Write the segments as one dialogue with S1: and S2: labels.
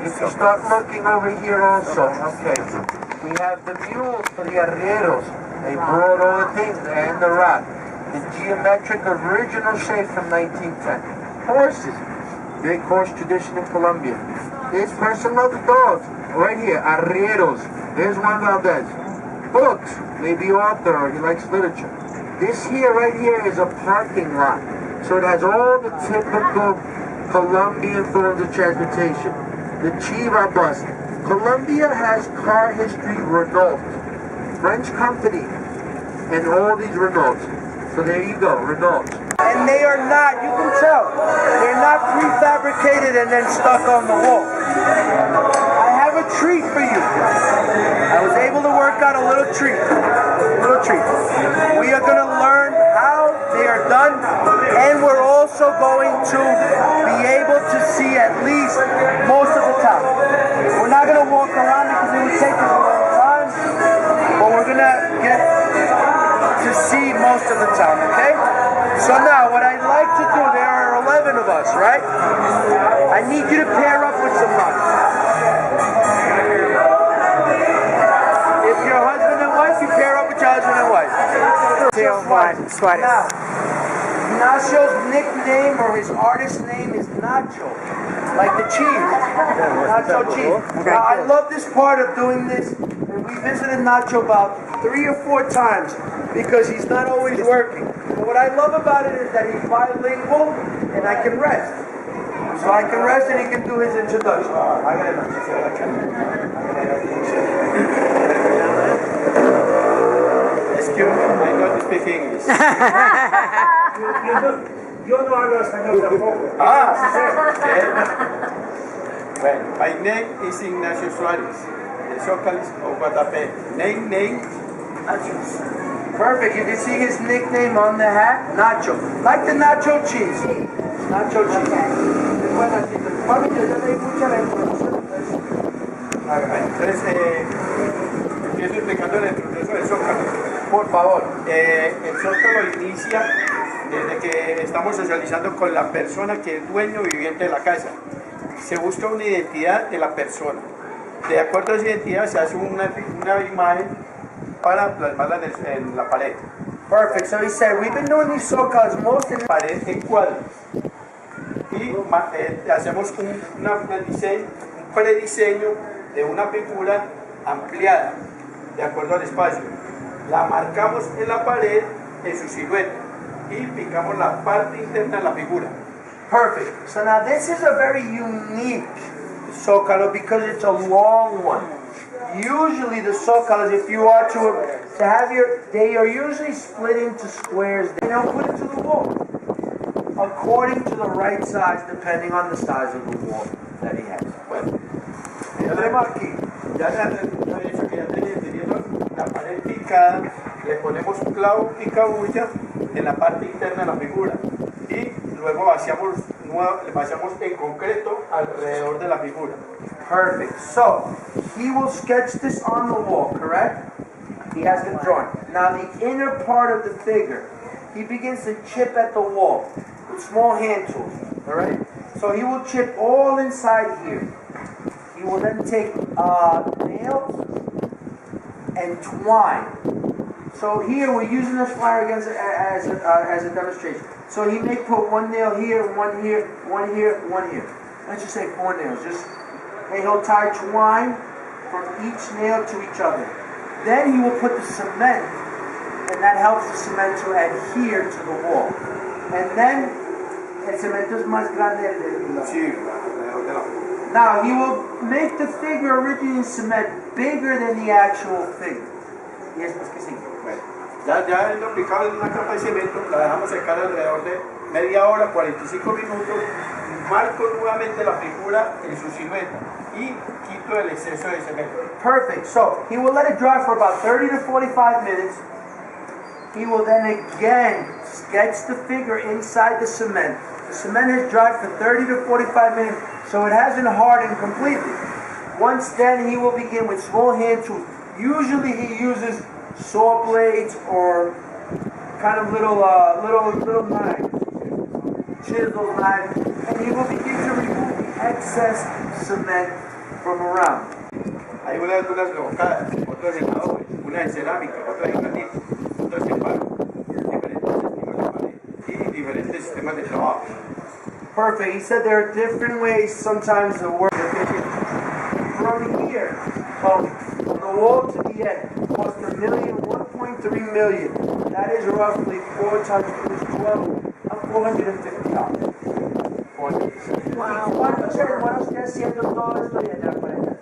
S1: If you start looking over here also, okay, we have the mules for the arrieros. They brought all the things and the rock. The geometric original shape from 1910. Horses, big horse tradition in Colombia. This person loves dogs. Right here, arrieros. There's Juan Valdez. Books, maybe author or he likes literature. This here, right here, is a parking lot. So it has all the typical Colombian forms of transportation. The Chiva bus. Colombia has car history Renault. French company. And all these Renaults. So there you go, Renault. And they are not, you can tell, they're not prefabricated and then stuck on the wall. I have a treat for you. I was able to work out a little treat. We are going to learn how they are done, and we're also going to be able to see at least most of the town. We're not going to walk around because it would take us a long time, but we're going to get to see most of the town, okay? So now, what I'd like to do, there are 11 of us, right? I need you to pair up with somebody. If you're husband and wife, you pair up with your husband and wife. Now, Nacio's nickname or his artist name is Nacho, like the cheese. Nacho cheese. Now, I love this part of doing this. And we visited Nacho about 3 or 4 times because he's not always working. But what I love about it is that he's bilingual and I can rest. So I can rest and he can do his introduction.
S2: Excuse me, I don't speak English.
S3: Yo no hablo español tampoco.
S2: Well, my name is Ignacio Suarez, the Zocalos of Guatape. Name.
S1: Perfect. You can see his nickname on the hat, Nacho. Like the nacho cheese. Nacho cheese.
S2: Entonces, empiezo explicándole el proceso del Zócalo.
S1: Por favor.
S2: El Zócalo inicia desde que estamos socializando con la persona que es dueño viviente de la casa. Se busca una identidad de la persona. De acuerdo a esa identidad se hace una imagen para plasmarla en la pared.
S1: Perfect. So he said, we've been doing these Zocalos most in
S2: Pared en cuadros. Y hacemos un prediseño de una figura ampliada, de acuerdo al espacio. La marcamos en la pared en su silueta y picamos la parte interna de la figura.
S1: Perfect. So now this is a very unique Zocalo because it's a long one. Usually the Zocalos, if you are to have they are usually split into squares. They don't put it to the wall according to the right size, depending on the size of the wall that he has.
S2: Bueno, ya teniendo la pared picada, le ponemos un clavo picabulla en la parte interna de la figura y luego vaciamos en concreto alrededor de la figura.
S1: Perfect. So, he will sketch this on the wall, correct? He has it drawn. Now, the inner part of the figure, he begins to chip at the wall with small hand tools, all right? So, he will chip all inside here. He will then take nails and twine. So here, we're using this flyer again as a demonstration. So he may put one nail here, one here, one here, one here. Let's just say 4 nails. And he'll tie twine from each nail to each other. Then he will put the cement, and that helps the cement to adhere to the wall. And then, el cemento es más grande del Now, he will make the figure originally in cement bigger than the actual figure. Y es más que sí.
S2: Ya lo aplicado en una capa de cemento, la dejamos secar alrededor de media hora, 45 minutos. Marco nuevamente la figura en su silueta y quito el exceso de cemento.
S1: Perfect. So he will let it dry for about 30 to 45 minutes. He will then again sketch the figure inside the cement. The cement has dried for 30 to 45 minutes, so it hasn't hardened completely. Once then, he will begin with small hand tools. Usually he uses saw blades or kind of little knives, chisel knives, and he will begin to remove the excess cement from around.
S2: Hay unas dunas revocadas, otras en adobe, una en cerámica, otra en granito, otras en barro, diferentes sistemas de pared y diferentes sistemas de trabajo.
S1: Perfect. He said there are different ways sometimes to work. From here, from the wall to the end, cost $1 million, 1.3 million. That is roughly 4 times 12, $450. ¿Cuánto se demora usted haciendo todo esto y allá para allá?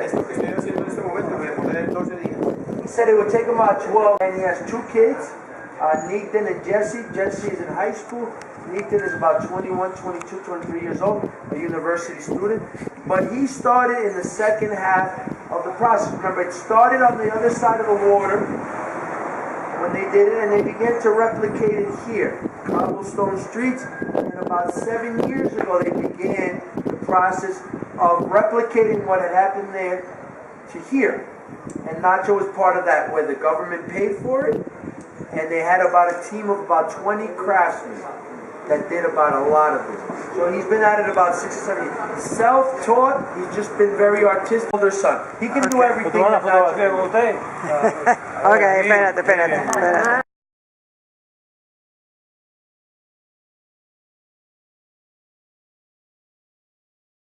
S2: Esto que estoy haciendo en este momento me demoré 12 días.
S1: He said it would take him about 12, and he has 2 kids, Nathan and Jesse. Jesse is in high school. Nathan is about 21, 22, 23 years old, a university student. But he started in the second half of the process. Remember, it started on the other side of the water when they did it, and they began to replicate it here, cobblestone streets. And about 7 years ago, they began the process of replicating what had happened there to here. And Nacho was part of that, where the government paid for it, and they had about a team of about 20 craftsmen that did about a lot of this. So he's been at it about 6 or 7 years. Self-taught, he's just been very artistic. Older son. He can do everything.
S4: Okay, espérate.